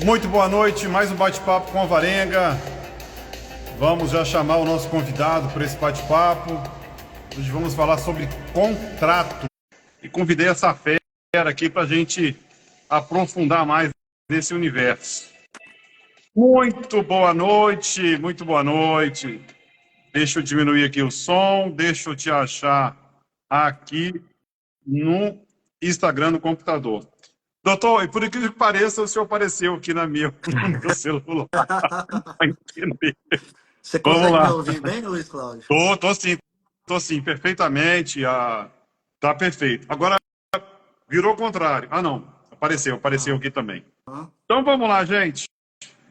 Muito boa noite, mais um bate-papo com a Varenga. Vamos já chamar o nosso convidado para esse bate-papo. Hoje vamos falar sobre contrato. E convidei essa fera aqui para a gente aprofundar mais nesse universo. Muito boa noite, muito boa noite. Deixa eu diminuir aqui o som, deixa eu te achar aqui no Instagram do computador. Doutor, e por incrível que pareça, o senhor apareceu aqui no meu celular. Vai entender. Você Vamos consegue me lá. ouvir bem, Luiz Cláudio? Tô sim, perfeitamente. Tá perfeito. Agora virou o contrário. Ah, não. Apareceu Ah, aqui também. ah, Então vamos lá, gente.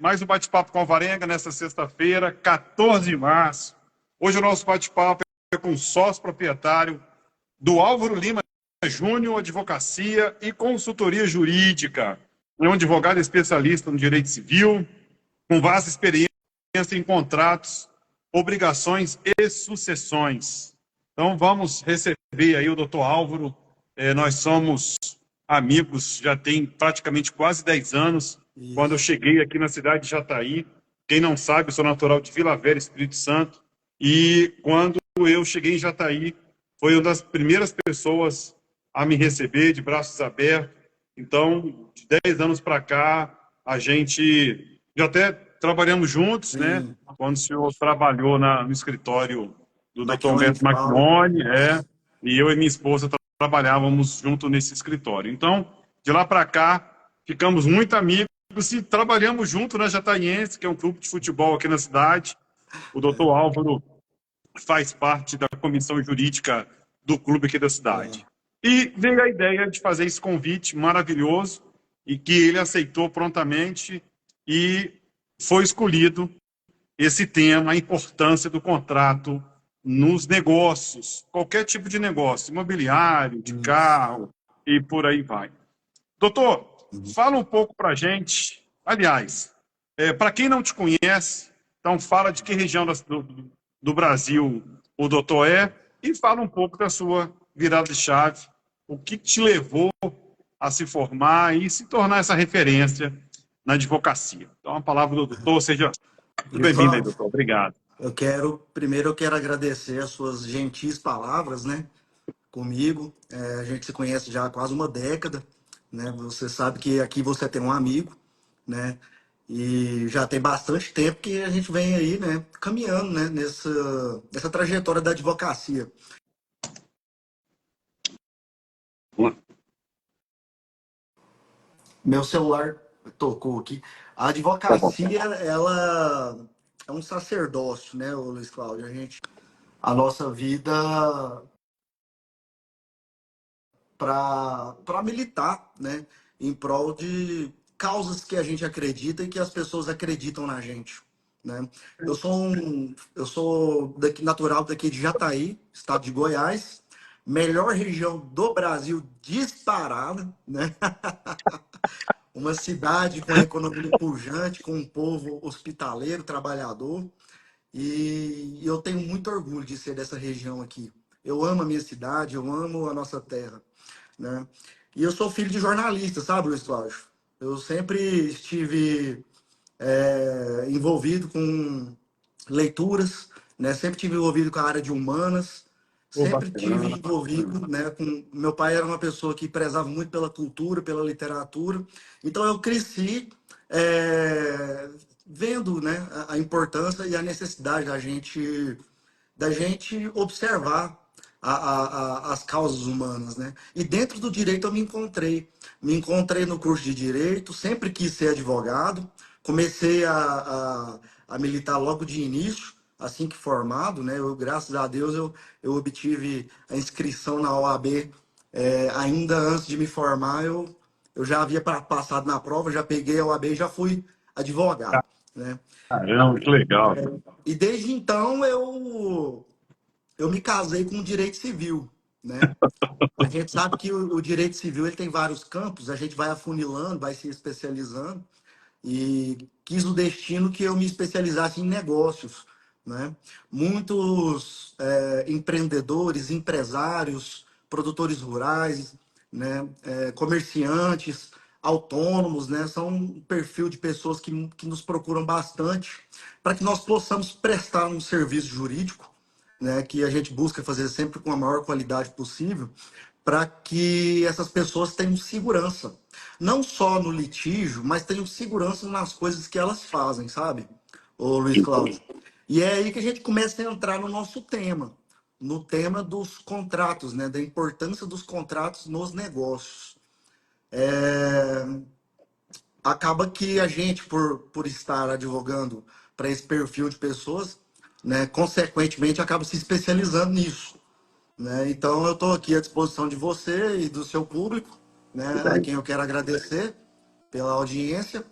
Mais um bate-papo com a Varenga nesta sexta-feira, 14 de março. Hoje o nosso bate-papo é com o sócio proprietário do Álvaro Lima Júnior, Advocacia e Consultoria Jurídica. É um advogado especialista no direito civil, com vasta experiência em contratos, obrigações e sucessões. Então vamos receber aí o doutor Álvaro. Nós somos amigos, já tem praticamente quase 10 anos, quando eu isso. cheguei aqui na cidade de Jataí. Quem não sabe, eu sou natural de Vila Velha, Espírito Santo, e quando eu cheguei em Jataí, foi uma das primeiras pessoas a me receber de braços abertos. Então, de 10 anos para cá, a gente já até trabalhamos juntos, né? Sim. Quando o senhor trabalhou no escritório do Dr. McLean Humberto Fowler. Macchione, Isso. e eu e minha esposa trabalhávamos junto nesse escritório. Então, de lá para cá, ficamos muito amigos e trabalhamos junto na Jataiense, que é um clube de futebol aqui na cidade. O doutor Álvaro faz parte da comissão jurídica do clube aqui da É. cidade. E veio a ideia de fazer esse convite maravilhoso e que ele aceitou prontamente e foi escolhido esse tema, a importância do contrato nos negócios, qualquer tipo de negócio, imobiliário, de Isso. carro e por aí vai. Doutor, Uhum. fala um pouco para a gente, aliás, para quem não te conhece, então fala de que região do Brasil o doutor é e fala um pouco da sua virada de chave, o que te levou a se formar e se tornar essa referência na advocacia. Então, a palavra do doutor, seja muito Luiz bem-vindo aí, Cláudio, doutor. Obrigado. primeiro eu quero agradecer as suas gentis palavras, né, comigo. A gente se conhece já há quase uma década, né? Você sabe que aqui você tem um amigo, né? E já tem bastante tempo que a gente vem aí, né, caminhando, né, nessa trajetória da advocacia. Meu celular tocou aqui. A Tá bom. advocacia, ela é um sacerdócio, né, ô Luiz Cláudio? A nossa vida para militar, né, em prol de causas que a gente acredita e que as pessoas acreditam na gente, né? Eu sou daqui, natural daqui de Jataí, estado de Goiás, melhor região do Brasil disparada, né? Uma cidade com a economia pujante, com um povo hospitaleiro, trabalhador. E eu tenho muito orgulho de ser dessa região aqui. Eu amo a minha cidade, eu amo a nossa terra, né? E eu sou filho de jornalista, sabe, Luiz Cláudio? Eu sempre estive envolvido com leituras, né? Sempre tive envolvido com a área de humanas, Pô, sempre tive bacana, bacana. envolvido, né? Com meu pai era uma pessoa que prezava muito pela cultura, pela literatura, então eu cresci é, vendo, né? A importância e a necessidade da gente observar as causas humanas, né? E dentro do direito eu me encontrei no curso de direito, sempre quis ser advogado, comecei a militar logo de início, assim que formado, né? Graças a Deus eu obtive a inscrição na OAB, ainda antes de me formar, eu já havia passado na prova, já peguei a OAB e já fui advogado, né? Caramba, que legal. E desde então eu me casei com o direito civil, né? A gente sabe que o direito civil ele tem vários campos, a gente vai afunilando, vai se especializando, e quis o destino que eu me especializasse em negócios, né? Muitos empreendedores, empresários, produtores rurais, né? Comerciantes, autônomos, né? São um perfil de pessoas que nos procuram bastante para que nós possamos prestar um serviço jurídico, né? Que a gente busca fazer sempre com a maior qualidade possível, para que essas pessoas tenham segurança. Não só no litígio, mas tenham segurança nas coisas que elas fazem, sabe, ô Luiz Cláudio? E é aí que a gente começa a entrar no nosso tema, no tema dos contratos, né? Da importância dos contratos nos negócios. Acaba que a gente, por estar advogando para esse perfil de pessoas, né, consequentemente acaba se especializando nisso, né? Então eu estou aqui à disposição de você e do seu público, né, a quem eu quero agradecer pela audiência,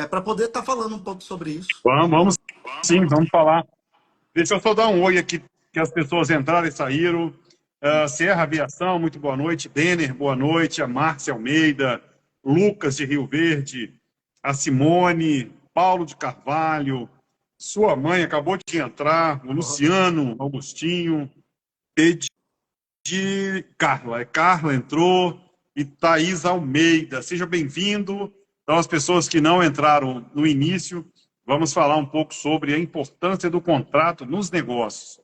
para poder estar falando um pouco sobre isso. Vamos sim, vamos falar. Deixa eu só dar um oi aqui, que as pessoas entraram e saíram. Serra Aviação, muito boa noite. Denner, boa noite. A Márcia Almeida, Lucas de Rio Verde, a Simone, Paulo de Carvalho, sua mãe acabou de entrar, o Luciano, Augustinho, Carla. Carla entrou e Thaís Almeida. Seja bem-vindo. Então, as pessoas que não entraram no início, vamos falar um pouco sobre a importância do contrato nos negócios.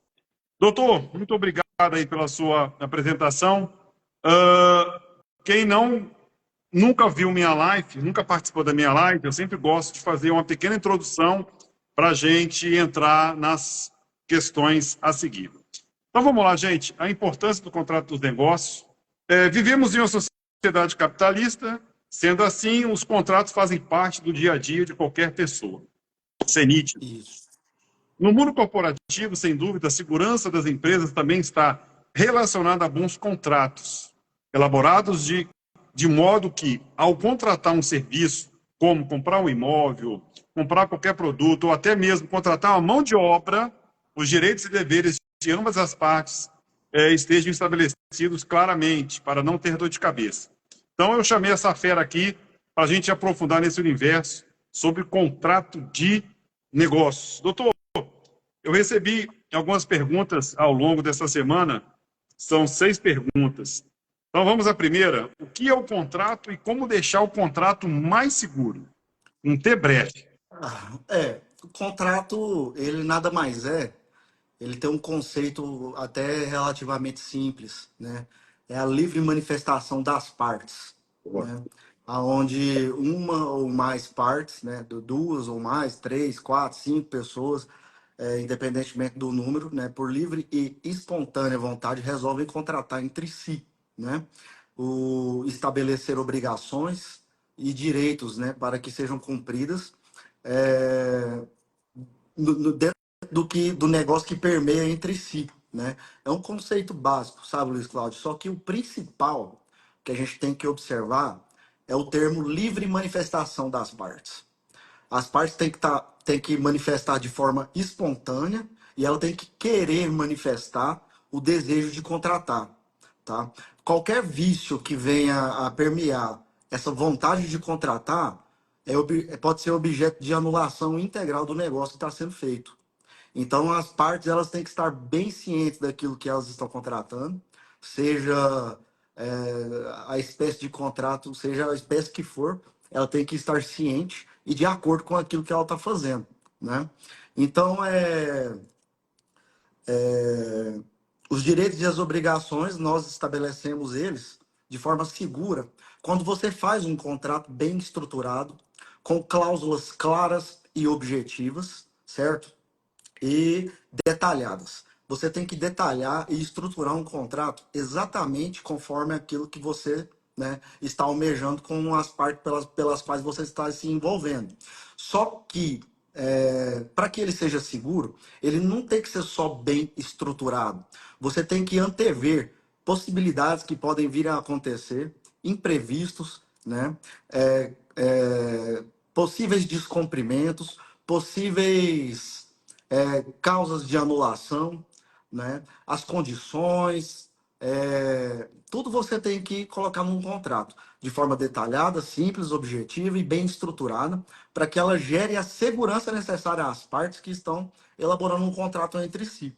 Doutor, muito obrigado aí pela sua apresentação. Quem nunca viu minha live, nunca participou da minha live, eu sempre gosto de fazer uma pequena introdução para a gente entrar nas questões a seguir. Então vamos lá, gente. A importância do contrato dos negócios. Vivemos em uma sociedade capitalista, sendo assim, os contratos fazem parte do dia a dia de qualquer pessoa. Isso é nítido. Isso. No mundo corporativo, sem dúvida, a segurança das empresas também está relacionada a bons contratos, elaborados de modo que, ao contratar um serviço, como comprar um imóvel, comprar qualquer produto, ou até mesmo contratar uma mão de obra, os direitos e deveres de ambas as partes estejam estabelecidos claramente, para não ter dor de cabeça. Então, eu chamei essa fera aqui para a gente aprofundar nesse universo sobre contrato de negócios. Doutor, eu recebi algumas perguntas ao longo dessa semana, são 6 perguntas. Então vamos à primeira. O que é o contrato e como deixar o contrato mais seguro? Um T breve. O contrato, ele nada mais ele tem um conceito até relativamente simples, né? É a livre manifestação das partes, né? Aonde uma ou mais partes, né? Duas ou mais, três, quatro, cinco pessoas, independentemente do número, né? Por livre e espontânea vontade, resolvem contratar entre si, né? Estabelecer obrigações e direitos, né? Para que sejam cumpridas. É, dentro do negócio que permeia entre si, né? É um conceito básico, sabe, Luiz Cláudio? Só que o principal que a gente tem que observar é o termo livre manifestação das partes. As partes têm que manifestar de forma espontânea e ela tem que querer manifestar o desejo de contratar, tá? Qualquer vício que venha a permear essa vontade de contratar pode ser objeto de anulação integral do negócio que está sendo feito. Então, as partes elas têm que estar bem cientes daquilo que elas estão contratando, seja a espécie de contrato, seja a espécie que for, ela tem que estar ciente e de acordo com aquilo que ela está fazendo, né? Então, os direitos e as obrigações, nós estabelecemos eles de forma segura quando você faz um contrato bem estruturado, com cláusulas claras e objetivas, certo? E detalhadas. Você tem que detalhar e estruturar um contrato exatamente conforme aquilo que você, né, está almejando com as partes pelas quais você está se envolvendo. Só que, para que ele seja seguro, ele não tem que ser só bem estruturado. Você tem que antever possibilidades que podem vir a acontecer, imprevistos, né? Possíveis descumprimentos, possíveis causas de anulação, né? As condições, tudo você tem que colocar num contrato, de forma detalhada, simples, objetiva e bem estruturada, para que ela gere a segurança necessária às partes que estão elaborando um contrato entre si.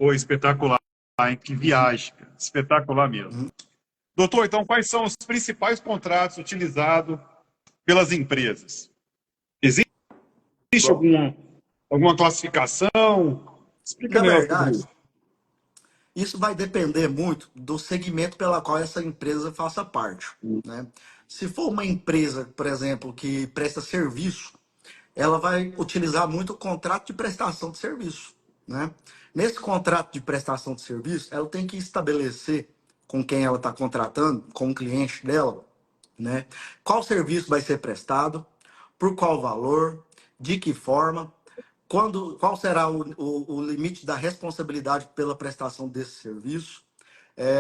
Espetacular, hein? Que viagem, espetacular mesmo. Doutor, então quais são os principais contratos utilizados pelas empresas? Existe Bom, alguma classificação? Explica na melhor sobre verdade, isso. isso vai depender muito do segmento pela qual essa empresa faça parte, né? Se for uma empresa, por exemplo, que presta serviço, ela vai utilizar muito o contrato de prestação de serviço, né? Nesse contrato de prestação de serviço, ela tem que estabelecer com quem ela está contratando, com o cliente dela, né? Qual serviço vai ser prestado, por qual valor, de que forma, qual será o limite da responsabilidade pela prestação desse serviço, é,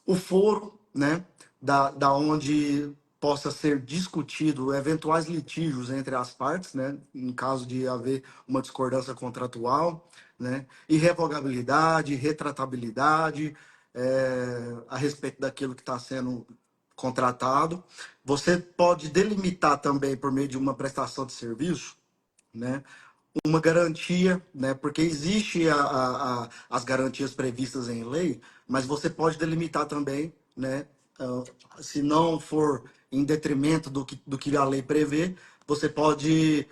o foro, né, da onde possa ser discutido eventuais litígios entre as partes, né, em caso de haver uma discordância contratual, né, irrevogabilidade, retratabilidade, a respeito daquilo que está sendo contratado. Você pode delimitar também por meio de uma prestação de serviço, né, uma garantia, né? Porque existe as garantias previstas em lei, mas você pode delimitar também, né? Se não for em detrimento do que a lei prevê, você pode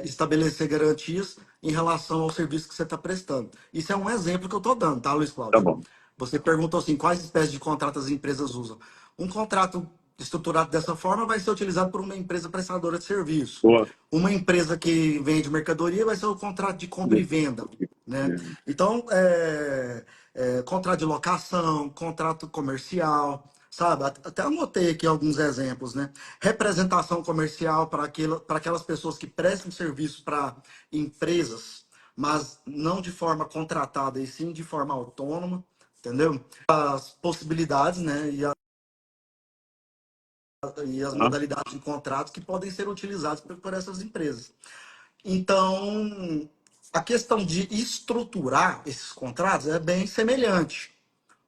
estabelecer garantias em relação ao serviço que você está prestando. Isso é um exemplo que eu estou dando, tá, Luiz Tá Cláudio? bom. Você perguntou assim, quais espécies de contratos as empresas usam? Um contrato estruturado dessa forma vai ser utilizado por uma empresa prestadora de serviço. Boa. Uma empresa que vende mercadoria vai ser o contrato de compra e venda, né? Então, contrato de locação, contrato comercial, sabe? Até anotei aqui alguns exemplos, né? Representação comercial para aquelas pessoas que prestam serviço para empresas, mas não de forma contratada, e sim de forma autônoma, entendeu? As possibilidades, né? E as Aham. modalidades de contratos que podem ser utilizados por essas empresas. Então, a questão de estruturar esses contratos é bem semelhante,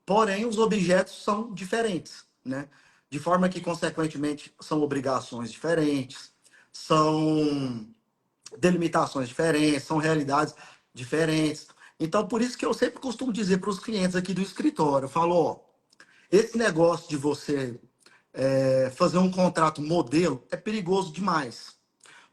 porém os objetos são diferentes, né? De forma que, consequentemente, são obrigações diferentes, são delimitações diferentes, são realidades diferentes. Então, por isso que eu sempre costumo dizer para os clientes aqui do escritório, eu falo, ó, esse negócio de você fazer um contrato modelo é perigoso demais.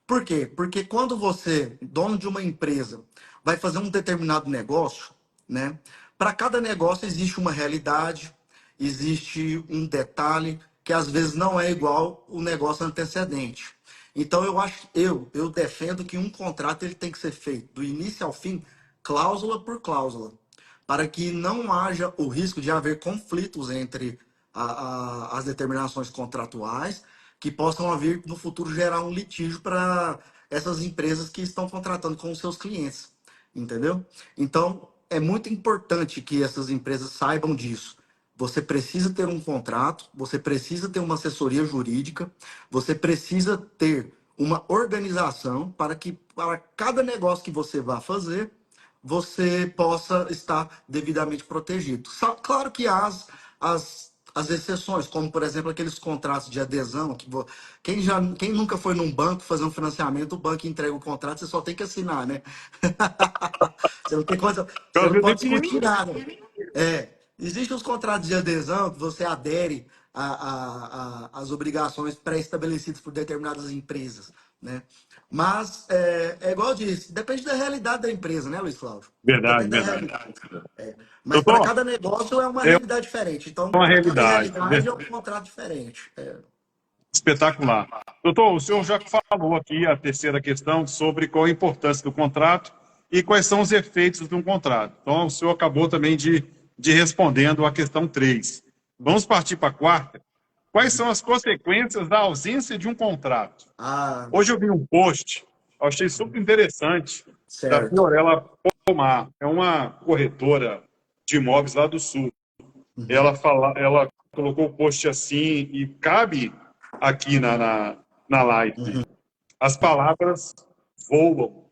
Por quê? Porque quando você, dono de uma empresa, vai fazer um determinado negócio, né? Para cada negócio existe uma realidade, existe um detalhe que às vezes não é igual o negócio antecedente. Então eu defendo que um contrato ele tem que ser feito do início ao fim, cláusula por cláusula, para que não haja o risco de haver conflitos entre as determinações contratuais que possam vir no futuro gerar um litígio para essas empresas que estão contratando com os seus clientes, entendeu? Então, é muito importante que essas empresas saibam disso. Você precisa ter um contrato, você precisa ter uma assessoria jurídica, você precisa ter uma organização para que para cada negócio que você vá fazer, você possa estar devidamente protegido. Claro que há as exceções, como por exemplo aqueles contratos de adesão, quem nunca foi num banco fazer um financiamento, o banco entrega o contrato, você só tem que assinar, né? Você não tem coisa, você Às não vezes nem pode pequenininho. discutir nada. Existem os contratos de adesão que você adere às obrigações pré-estabelecidas por determinadas empresas, né? Mas é igual eu disse, depende da realidade da empresa, né, Luiz Cláudio? Verdade, Depende da verdade. realidade. Mas para Doutor, cada negócio é uma é realidade diferente. Então, uma para cada realidade. realidade é um contrato diferente. Espetacular. Doutor, o senhor já falou aqui a terceira questão sobre qual a importância do contrato e quais são os efeitos de um contrato. Então, o senhor acabou também de respondendo a questão 3. Vamos partir para a quarta. Quais são as consequências da ausência de um contrato? Ah, Hoje eu vi um post, eu achei super interessante, da certo. Fiorella Pomar. É uma corretora de imóveis lá do Sul. Uhum. Ela colocou o post assim, e cabe aqui na live. Uhum. As palavras voam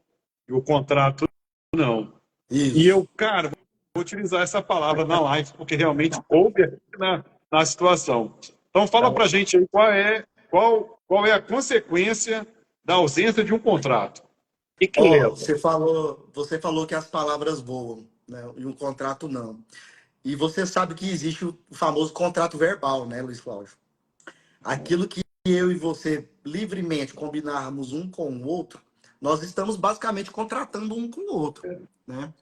e o contrato não. E Isso. eu, cara, vou utilizar essa palavra na live, porque realmente coube aqui na situação. Então, fala pra gente aí qual é a consequência da ausência de um contrato. E que Ó, leva? você falou que as palavras voam, né? E um contrato não. E você sabe que existe o famoso contrato verbal, né, Luiz Cláudio? Aquilo que eu e você livremente combinarmos um com o outro, nós estamos basicamente contratando um com o outro, né?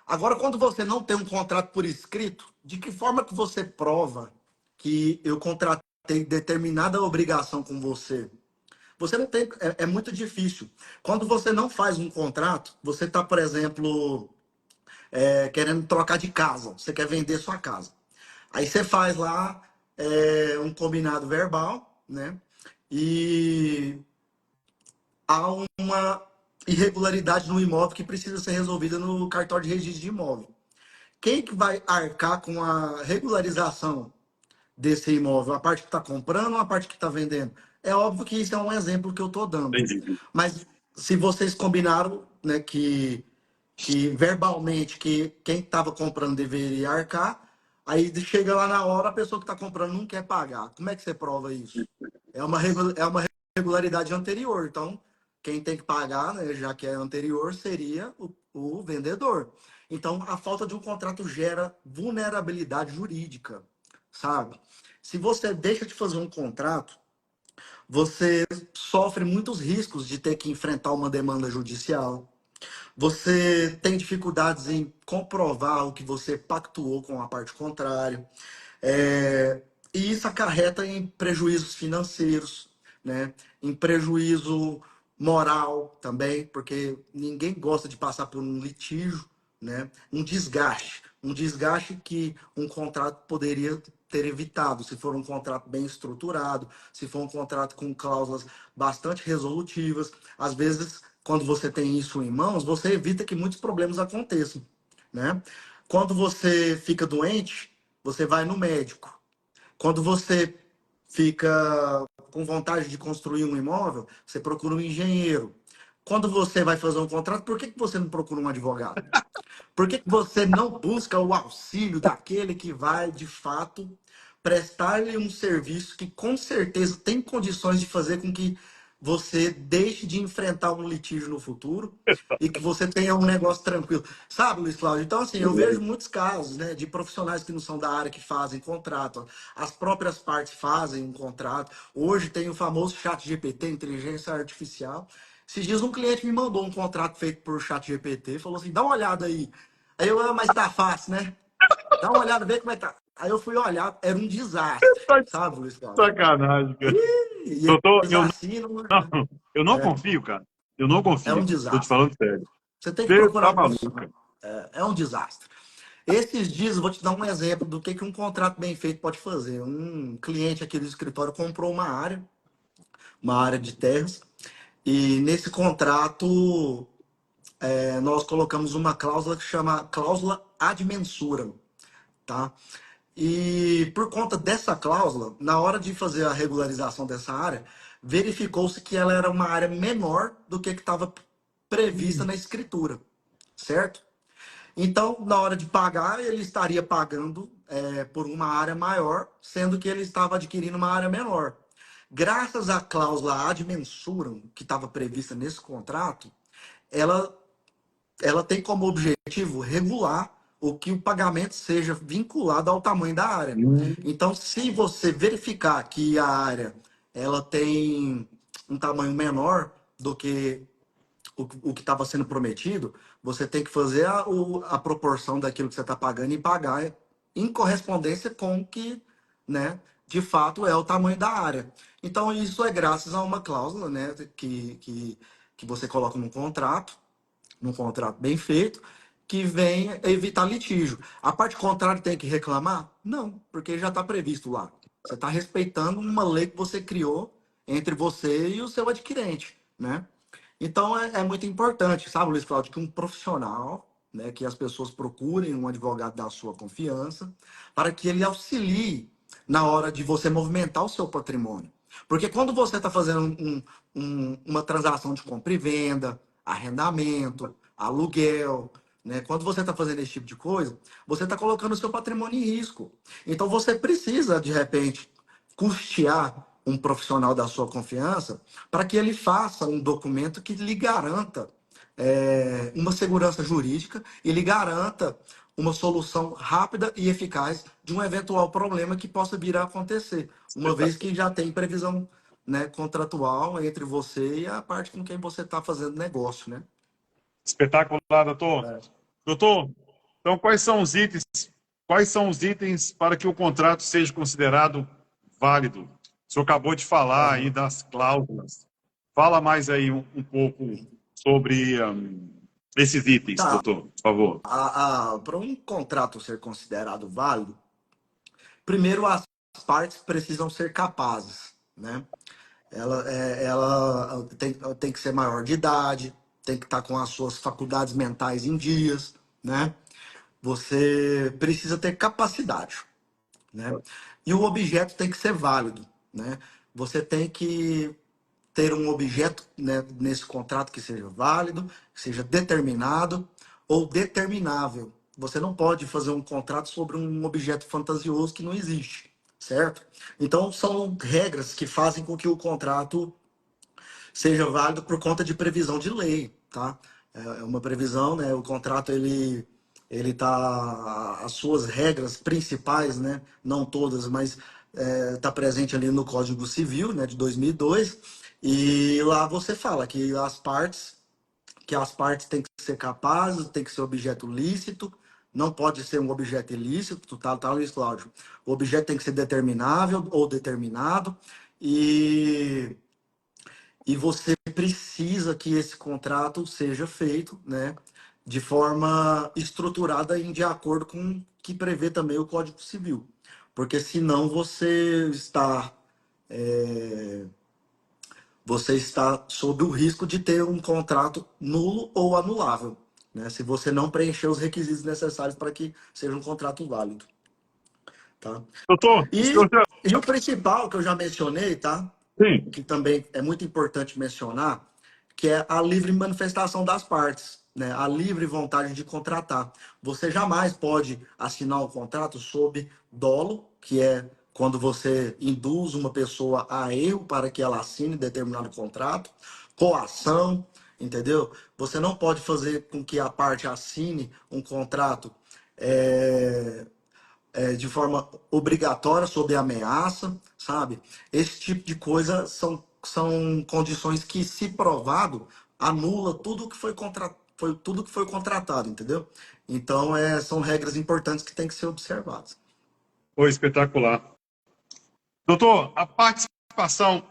Agora, quando você não tem um contrato por escrito, de que forma que você prova que eu contratei determinada obrigação com você? Você não tem, é muito difícil. Quando você não faz um contrato, você está, por exemplo, querendo trocar de casa, você quer vender sua casa. Aí você faz lá um combinado verbal, né? E há uma irregularidade no imóvel que precisa ser resolvida no cartório de registro de imóvel. Quem que vai arcar com a regularização desse imóvel? A parte que está comprando ou a parte que está vendendo? É óbvio que isso é um exemplo que eu estou dando. Entendi. Mas se vocês combinaram, né, que verbalmente que quem estava comprando deveria arcar, aí chega lá na hora, a pessoa que está comprando não quer pagar. Como é que você prova isso? É uma regularidade anterior. Então, quem tem que pagar, né, já que é anterior, seria o vendedor. Então, a falta de um contrato gera vulnerabilidade jurídica, sabe? Se você deixa de fazer um contrato, você sofre muitos riscos de ter que enfrentar uma demanda judicial. Você tem dificuldades em comprovar o que você pactuou com a parte contrária. É, e isso acarreta em prejuízos financeiros, né? Em prejuízo moral também, porque ninguém gosta de passar por um litígio, né? Um desgaste que um contrato poderia ter evitado, se for um contrato bem estruturado, se for um contrato com cláusulas bastante resolutivas. Às vezes, quando você tem isso em mãos, você evita que muitos problemas aconteçam, né? Quando você fica doente, você vai no médico. Quando você fica com vontade de construir um imóvel, você procura um engenheiro. Quando você vai fazer um contrato, por que você não procura um advogado? Por que você não busca o auxílio daquele que vai, de fato, prestar-lhe um serviço que com certeza tem condições de fazer com que você deixe de enfrentar um litígio no futuro e que você tenha um negócio tranquilo. Sabe, Luiz Cláudio? Então, assim, eu vejo muitos casos, né, de profissionais que não são da área que fazem contrato. As próprias partes fazem um contrato. Hoje tem o famoso chat GPT, inteligência artificial. Esses dias um cliente me mandou um contrato feito por chat GPT, falou assim, dá uma olhada aí. Aí eu, mas tá fácil, né? Dá uma olhada, vê como é que tá. Aí eu fui olhar, era um desastre, Tá de sabe, Luiz Cláudio? sacanagem, cara. E Eu tô, eles eu assinam, não, eu não confio, cara. Eu não é um confio. Tô te desastre. falando sério. Você tem que Você procurar tá um maluca. profissional. É um desastre. Esses dias, eu vou te dar um exemplo do que um contrato bem feito pode fazer. Um cliente aqui do escritório comprou uma área de terras, e nesse contrato nós colocamos uma cláusula que chama cláusula ad mensurem, tá? E por conta dessa cláusula, na hora de fazer a regularização dessa área, verificou-se que ela era uma área menor do que estava prevista na escritura, certo? Então, na hora de pagar, ele estaria pagando por uma área maior, sendo que ele estava adquirindo uma área menor. Graças à cláusula ad mensurem, que estava prevista nesse contrato, ela ela tem como objetivo regular o que o pagamento seja vinculado ao tamanho da área. Então, se você verificar que a área ela tem um tamanho menor do que o que estava sendo prometido, você tem que fazer a proporção daquilo que você está pagando e pagar em correspondência com o que, né, de fato é o tamanho da área. Então, isso é graças a uma cláusula, né, que você coloca no contrato, num contrato bem feito, que venha evitar litígio. A parte contrária tem que reclamar? Não, porque já está previsto lá. Você está respeitando uma lei que você criou entre você e o seu adquirente, né? Então é muito importante, sabe, Luiz Cláudio, que um profissional, né, que as pessoas procurem um advogado da sua confiança, para que ele auxilie na hora de você movimentar o seu patrimônio. Porque quando você está fazendo uma transação de compra e venda, arrendamento, aluguel, né? Quando você está fazendo esse tipo de coisa, você está colocando o seu patrimônio em risco. Então você precisa, de repente, custear um profissional da sua confiança para que ele faça um documento que lhe garanta uma segurança jurídica e lhe garanta uma solução rápida e eficaz de um eventual problema que possa vir a acontecer, uma vez que já tem previsão, né, contratual entre você e a parte com quem você está fazendo negócio, né? Espetacular, doutor. Doutor, então quais são os itens para que o contrato seja considerado válido? O senhor acabou de falar aí Aham. das cláusulas. Fala mais aí um pouco sobre esses itens, Tá. doutor, por favor. Para um contrato ser considerado válido, primeiro as partes precisam ser capazes, né? Ela tem que ser maior de idade, tem que estar com as suas faculdades mentais em dias, né? Você precisa ter capacidade, né? E o objeto tem que ser válido, né? Você tem que ter um objeto, né, nesse contrato que seja válido, que seja determinado ou determinável. Você não pode fazer um contrato sobre um objeto fantasioso que não existe, certo? Então, são regras que fazem com que o contrato seja válido por conta de previsão de lei, tá? É uma previsão, né? O contrato ele tá as suas regras principais, né? Não todas, mas tá presente ali no Código Civil, né? De 2002 e lá você fala que as partes têm que ser capazes, tem que ser objeto lícito, não pode ser um objeto ilícito, tá, Luiz Cláudio? O objeto tem que ser determinável ou determinado e você precisa que esse contrato seja feito, né, de forma estruturada e de acordo com o que prevê também o Código Civil. Porque senão é, você está sob o risco de ter um contrato nulo ou anulável, né, se você não preencher os requisitos necessários para que seja um contrato válido. Tá? Doutor, o senhor já... E o principal que eu já mencionei, tá? Sim. Que também é muito importante mencionar, que é a livre manifestação das partes, né? A livre vontade de contratar. Você jamais pode assinar um contrato sob dolo, que é quando você induz uma pessoa a erro para que ela assine determinado contrato, coação, entendeu? Você não pode fazer com que a parte assine um contrato é, de forma obrigatória, sob ameaça, sabe? Esse tipo de coisa são condições que, se provado, anula tudo que tudo que foi contratado, entendeu? Então, são regras importantes que têm que ser observadas. Foi espetacular. Doutor, a participação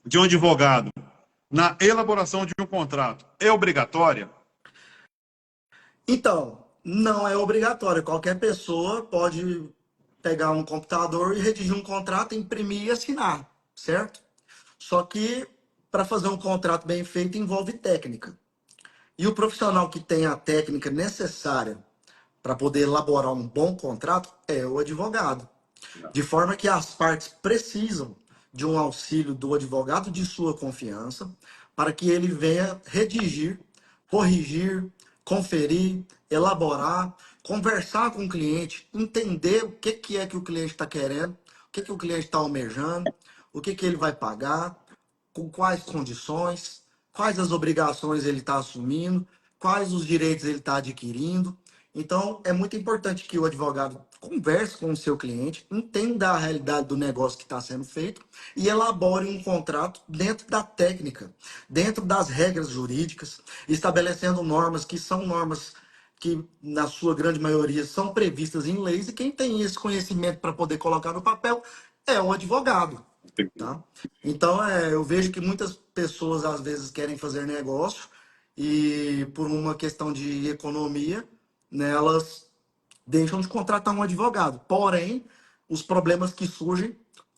de um advogado na elaboração de um contrato é obrigatória? Então, não é obrigatório. Qualquer pessoa pode pegar um computador e redigir um contrato, imprimir e assinar, certo? Só que para fazer um contrato bem feito envolve técnica. E o profissional que tem a técnica necessária para poder elaborar um bom contrato é o advogado. De forma que as partes precisam de um auxílio do advogado de sua confiança para que ele venha redigir, corrigir, conferir, elaborar, conversar com o cliente, entender o que é que o cliente está querendo, o que o cliente está almejando, o que ele vai pagar, com quais condições, quais as obrigações ele está assumindo, quais os direitos ele está adquirindo. Então, é muito importante que o advogado converse com o seu cliente, entenda a realidade do negócio que está sendo feito e elabore um contrato dentro da técnica, dentro das regras jurídicas, estabelecendo normas que são normas que, na sua grande maioria, são previstas em leis, e quem tem esse conhecimento para poder colocar no papel é o advogado. Tá? Então, eu vejo que muitas pessoas às vezes querem fazer negócio e, por uma questão de economia, né, elas deixam de contratar um advogado. Porém, os problemas que surgem,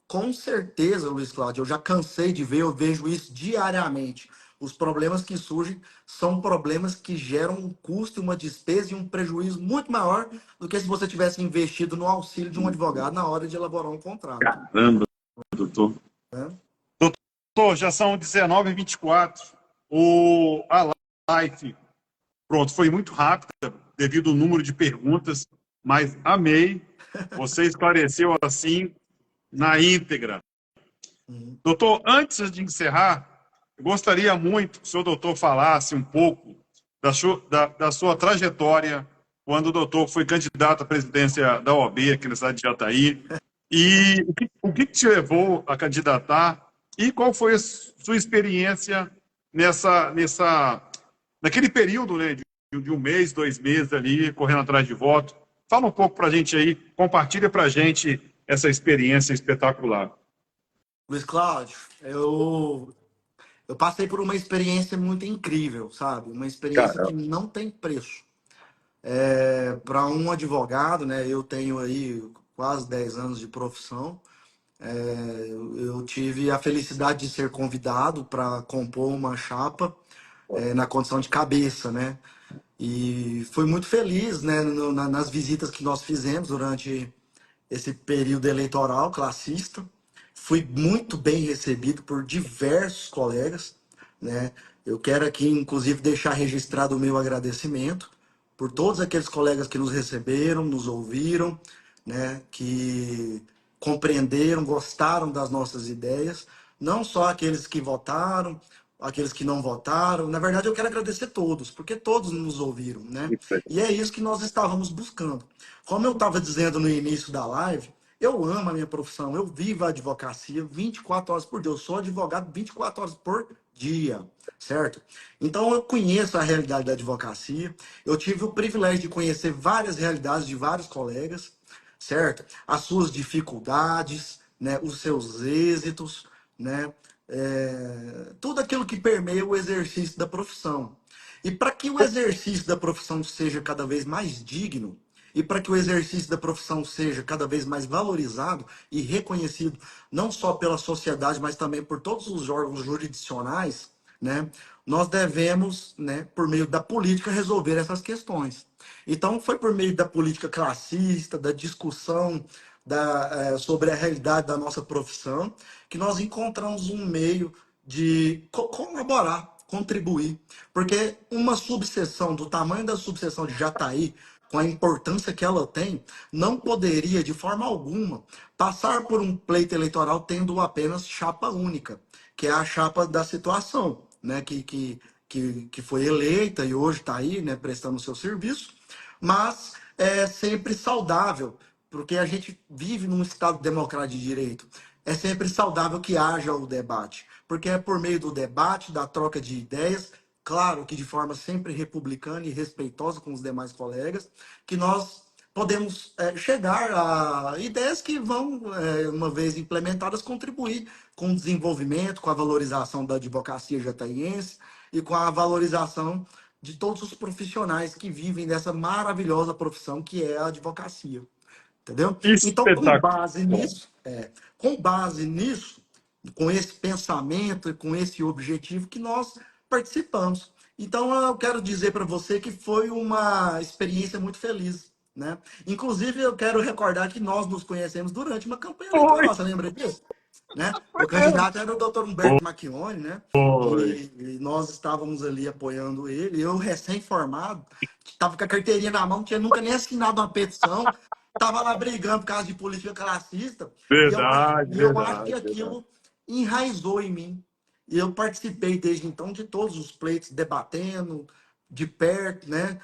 com certeza, Luiz Cláudio, eu já cansei de ver, eu vejo isso diariamente. Os problemas que surgem são problemas que geram um custo, uma despesa e um prejuízo muito maior do que se você tivesse investido no auxílio de um advogado na hora de elaborar um contrato. Caramba, doutor. Né? Doutor, já são 19h24. A live, pronto, foi muito rápida devido ao número de perguntas, mas amei. Você esclareceu assim na íntegra. Uhum. Doutor, antes de encerrar, eu gostaria muito que o senhor doutor falasse um pouco da sua trajetória quando o doutor foi candidato à presidência da OAB aqui na cidade de Jataí. E o que te levou a candidatar e qual foi a sua experiência naquele período, né, de um mês, 2 meses ali, correndo atrás de voto? Fala um pouco para a gente aí, compartilha para a gente essa experiência espetacular. Luiz Cláudio, eu passei por uma experiência muito incrível, sabe? Uma experiência Cara, que não tem preço. Para um advogado, né? Eu tenho aí quase 10 anos de profissão. Eu tive a felicidade de ser convidado para compor uma chapa, na condição de cabeça, né? E fui muito feliz, né, nas visitas que nós fizemos durante esse período eleitoral classista. Fui muito bem recebido por diversos colegas, né? Eu quero aqui, inclusive, deixar registrado o meu agradecimento por todos aqueles colegas que nos receberam, nos ouviram, né? Que compreenderam, gostaram das nossas ideias, não só aqueles que votaram, aqueles que não votaram. Na verdade, eu quero agradecer todos, porque todos nos ouviram, né? E é isso que nós estávamos buscando. Como eu estava dizendo no início da live, eu amo a minha profissão, eu vivo a advocacia 24 horas por dia, eu sou advogado 24 horas por dia, certo? Então eu conheço a realidade da advocacia, eu tive o privilégio de conhecer várias realidades de vários colegas, certo? As suas dificuldades, né? Os seus êxitos, né? Tudo aquilo que permeia o exercício da profissão. E para que o exercício da profissão seja cada vez mais digno, e para que o exercício da profissão seja cada vez mais valorizado e reconhecido, não só pela sociedade, mas também por todos os órgãos jurisdicionais, né, nós devemos, né, por meio da política, resolver essas questões. Então, foi por meio da política classista, da discussão sobre a realidade da nossa profissão, que nós encontramos um meio de colaborar, contribuir. Porque uma subseção do tamanho da subseção de Jataí, com a importância que ela tem, não poderia, de forma alguma, passar por um pleito eleitoral tendo apenas chapa única, que é a chapa da situação, né? Que foi eleita e hoje está aí, né, prestando o seu serviço, mas é sempre saudável, porque a gente vive num Estado democrático de direito. É sempre saudável que haja o debate, porque é por meio do debate, da troca de ideias, claro que de forma sempre republicana e respeitosa com os demais colegas, que nós podemos chegar a ideias que vão, uma vez implementadas, contribuir com o desenvolvimento, com a valorização da advocacia jataiense e com a valorização de todos os profissionais que vivem dessa maravilhosa profissão que é a advocacia. Entendeu? Então, espetacular. com base nisso, com esse pensamento e com esse objetivo que nós participamos. Então, eu quero dizer para você que foi uma experiência muito feliz, né? Inclusive, eu quero recordar que nós nos conhecemos durante uma campanha Foi, eleitoral, você lembra disso? Né? foi O mesmo. candidato era o Dr. Humberto Marchione, né? Foi. E nós estávamos ali apoiando ele. Eu, recém-formado, estava com a carteirinha na mão, não tinha nunca nem assinado uma petição, estava lá brigando por causa de política classista. Verdade, E eu acho que verdade, verdade. aquilo enraizou em mim. E eu participei desde então de todos os pleitos, debatendo de perto, né?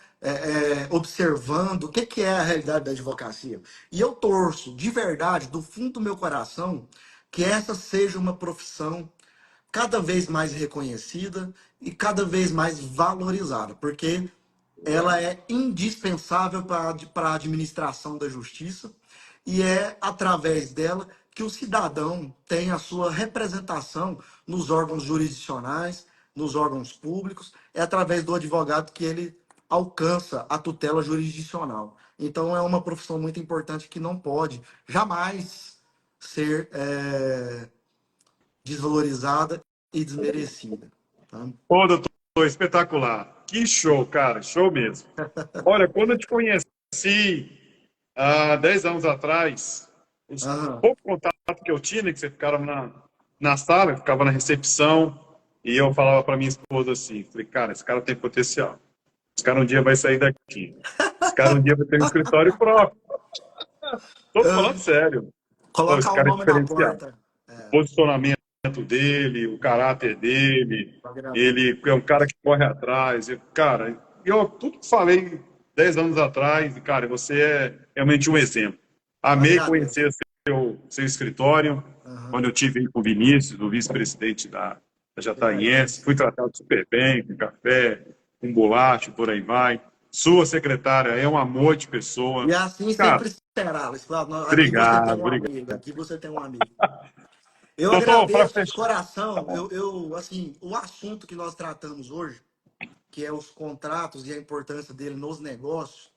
Observando o que é a realidade da advocacia. E eu torço, de verdade, do fundo do meu coração, que essa seja uma profissão cada vez mais reconhecida e cada vez mais valorizada, porque ela é indispensável para a administração da justiça e é através dela que o cidadão tem a sua representação nos órgãos jurisdicionais, nos órgãos públicos, é através do advogado que ele alcança a tutela jurisdicional. Então é uma profissão muito importante que não pode jamais ser desvalorizada e desmerecida. Tá? Ô, doutor, espetacular. Que show, cara, show mesmo. Olha, quando eu te conheci há 10 anos atrás, o Aham. pouco contato que eu tinha, né, que você ficava na sala, eu ficava na recepção, e eu falava para minha esposa assim, falei, cara, esse cara tem potencial. Esse cara um dia vai sair daqui. Esse cara um dia vai ter um escritório próprio. Tô falando sério. Pô, esse Colocar o cara é nome na diferenciado. porta. O posicionamento dele, o caráter dele, ele é um cara que corre atrás. Cara, eu tudo que falei 10 anos atrás, e, cara, você é realmente um exemplo. Eu Amei agradeço. conhecer seu escritório, quando Aham, eu tive aí com o Vinícius, o vice-presidente da eu Jataiense, agradeço. fui tratado super bem, com café, com bolacha, por aí vai. Sua secretária é um amor de E pessoa. assim Cara, sempre será, Luiz Cláudio. Aqui você tem obrigado, um obrigado. amigo, aqui você tem um amigo. Eu Doutor, para agradeço de fechar, tá coração. bom. Assim, o assunto que nós tratamos hoje, que é os contratos e a importância dele nos negócios,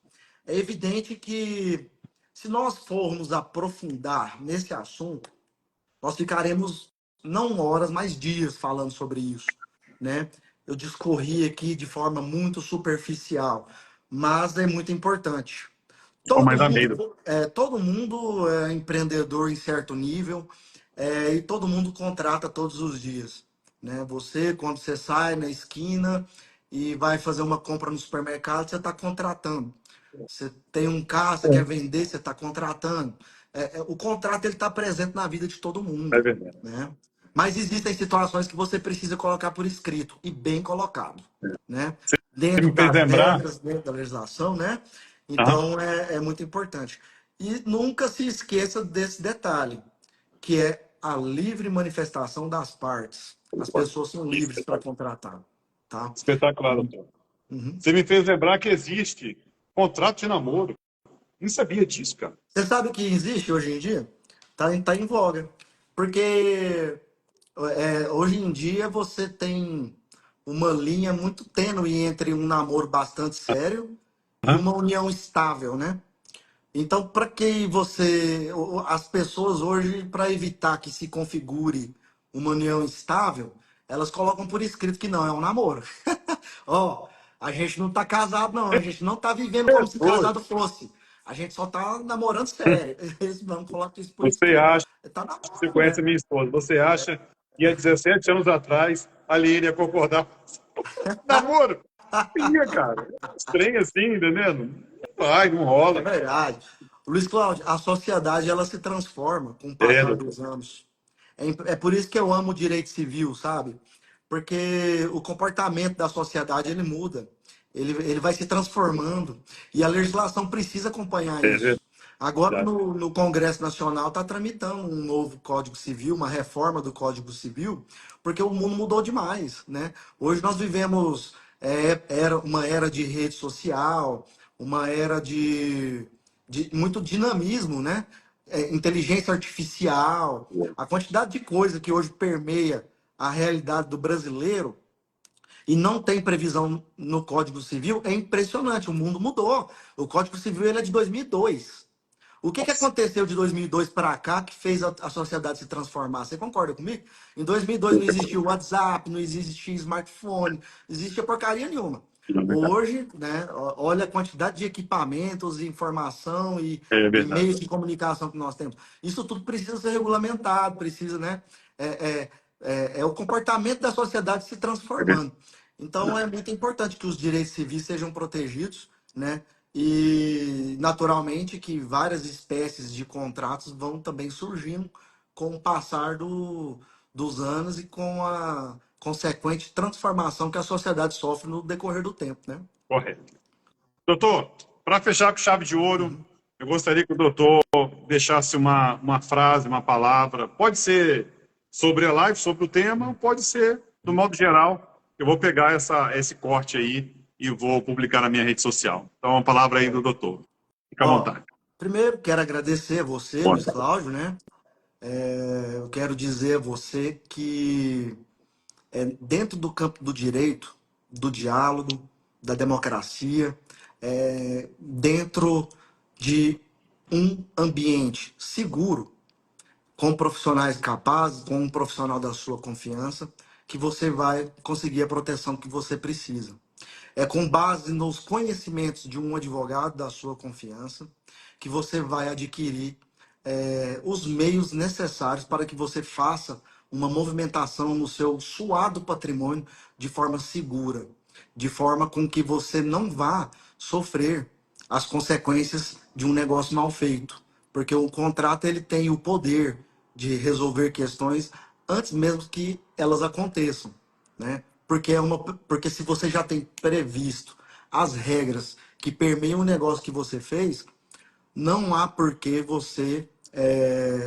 é evidente que se nós formos aprofundar nesse assunto, nós ficaremos não horas, mas dias falando sobre isso, né? Eu discorri aqui de forma muito superficial, mas é muito importante. Pô, Todo mas amei, mundo, doutor. todo mundo é empreendedor em certo nível, e todo mundo contrata todos os dias, né? Você, quando você sai na esquina e vai fazer uma compra no supermercado, você está contratando. Você tem um carro, você quer vender, você está contratando. O contrato ele está presente na vida de todo É mundo, verdade. né? Mas existem situações que você precisa colocar por escrito e bem colocado, né? Você Dentro me fez das lembrar. regras, dentro da legislação, né? Aham. Então é muito importante. E nunca se esqueça desse detalhe, que é a livre manifestação das partes. As pessoas são livres para Espetacular, contratar, tá? espetacular, doutor. Uhum. Você me fez lembrar que existe contrato de namoro. Não sabia disso, cara. Você sabe que existe hoje em dia? Tá em voga. Porque hoje em dia você tem uma linha muito tênue entre um namoro bastante sério e Aham. uma união estável, né? Então, para que as pessoas hoje, para evitar que se configure uma união estável, elas colocam por escrito que não é um namoro. Ó, a gente não tá casado, não. A gente não tá vivendo como se Doido. casado fosse. A gente só tá namorando sério. Eles não colocam isso por Você escrito. acha, Tá você namorando, conhece né? a minha esposa, você acha que há 17 anos atrás a Aline ia concordar com namoro? Ia, cara. Estranho assim, entendendo? Não vai, não É rola. verdade. Luiz Cláudio, a sociedade ela se transforma com o É, passar doutor. dos anos. É por isso que eu amo o direito civil, sabe? Porque o comportamento da sociedade ele muda, ele vai se transformando e a legislação precisa acompanhar É isso. Agora verdade. no Congresso Nacional está tramitando um novo Código Civil, uma reforma do Código Civil, porque o mundo mudou demais, né? Hoje nós vivemos era uma era de rede social, uma era de muito dinamismo, né? Inteligência artificial, a quantidade de coisa que hoje permeia a realidade do brasileiro e não tem previsão no Código Civil é impressionante. O mundo mudou. O Código Civil ele é de 2002. O que Nossa, aconteceu de 2002 para cá que fez a sociedade se transformar? Você concorda comigo? Em 2002 não existia o WhatsApp, não existia smartphone, não existia porcaria nenhuma. não, verdade. Hoje, né, olha a quantidade de equipamentos, informação É e verdade. meios de comunicação que nós temos. Isso tudo precisa ser regulamentado, precisa, né? É, é o comportamento da sociedade se É transformando. Então, é muito importante que os direitos civis sejam protegidos, né? E, naturalmente, que várias espécies de contratos vão também surgindo com o passar dos anos e com a consequente transformação que a sociedade sofre no decorrer do tempo, né? Correto. Doutor, para fechar com chave de ouro, Uhum. eu gostaria que o doutor deixasse uma frase, uma palavra. Pode ser sobre a live, sobre o tema, ou pode ser do modo geral. Eu vou pegar esse corte aí e vou publicar na minha rede social. Então, uma palavra aí do doutor. Fica à Ó, vontade. primeiro quero agradecer a você, Boa. Luiz Cláudio, né? Eu quero dizer a você que dentro do campo do direito, do diálogo, da democracia, dentro de um ambiente seguro, com profissionais capazes, com um profissional da sua confiança, que você vai conseguir a proteção que você precisa. É com base nos conhecimentos de um advogado da sua confiança que você vai adquirir os meios necessários para que você faça uma movimentação no seu suado patrimônio de forma segura, de forma com que você não vá sofrer as consequências de um negócio mal feito, porque o contrato ele tem o poder de resolver questões antes mesmo que elas aconteçam, né? Porque se você já tem previsto as regras que permeiam o negócio que você fez, não há por que você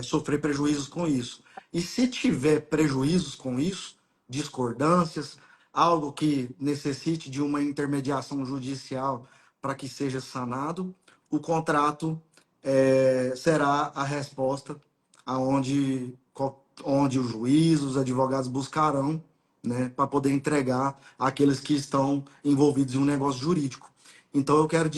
sofrer prejuízos com isso. E se tiver prejuízos com isso, discordâncias, algo que necessite de uma intermediação judicial para que seja sanado, o contrato será a resposta onde os juízes, os advogados buscarão, né, para poder entregar àqueles que estão envolvidos em um negócio jurídico. Então eu quero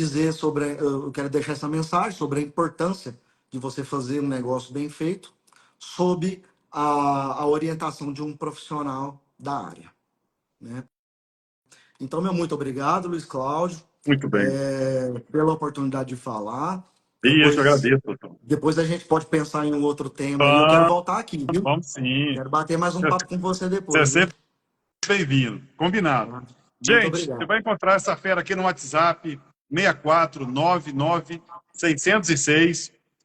deixar essa mensagem sobre a importância de você fazer um negócio bem feito, sob a orientação de um profissional da área, né? Então, meu muito obrigado, Luiz Cláudio, Muito bem. pela oportunidade de falar. E eu te Depois, agradeço, doutor. depois a gente pode pensar em um outro tema aí. Eu quero Vamos, voltar aqui, viu? vamos sim. Quero bater mais um papo com você Você é depois, viu? sempre bem-vindo. Combinado. Tá? Muito Gente, você obrigado. vai encontrar essa fera aqui no WhatsApp,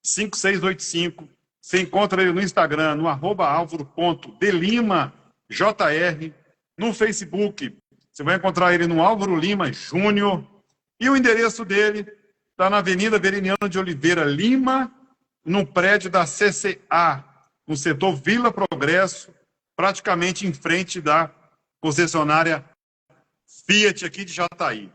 6499-606-5685. Você encontra ele no Instagram, no @alvaro.delima.jr. No Facebook, você vai encontrar ele no Álvaro Lima Júnior. E o endereço dele está na Avenida Veriniano de Oliveira Lima, no prédio da CCA, no setor Vila Progresso, praticamente em frente da concessionária Fiat aqui de Jataí.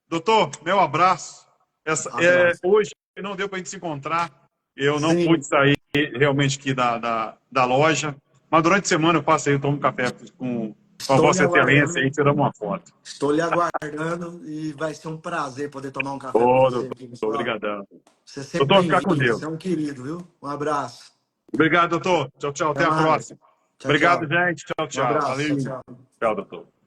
Doutor, meu abraço. Abraço. Hoje não deu para a gente se encontrar. Eu não Sim, pude sair realmente aqui da loja. Mas durante a semana eu passo aí, eu tomo café com a estou lhe Vossa Excelência aguardando. aí, tiramos uma foto. Estou lhe aguardando e vai ser um prazer poder tomar um café com Ô, você doutor, aqui, Gustavo. obrigadão. Você é sempre Doutor, ficar com bem-vindo. Deus. Você é um querido, viu? Um abraço. Obrigado, doutor. Tchau, tchau. Até Até a mais. próxima. Tchau, Obrigado, tchau. gente. Tchau, Um tchau. abraço. Valeu. Tchau, tchau. Tchau, doutor.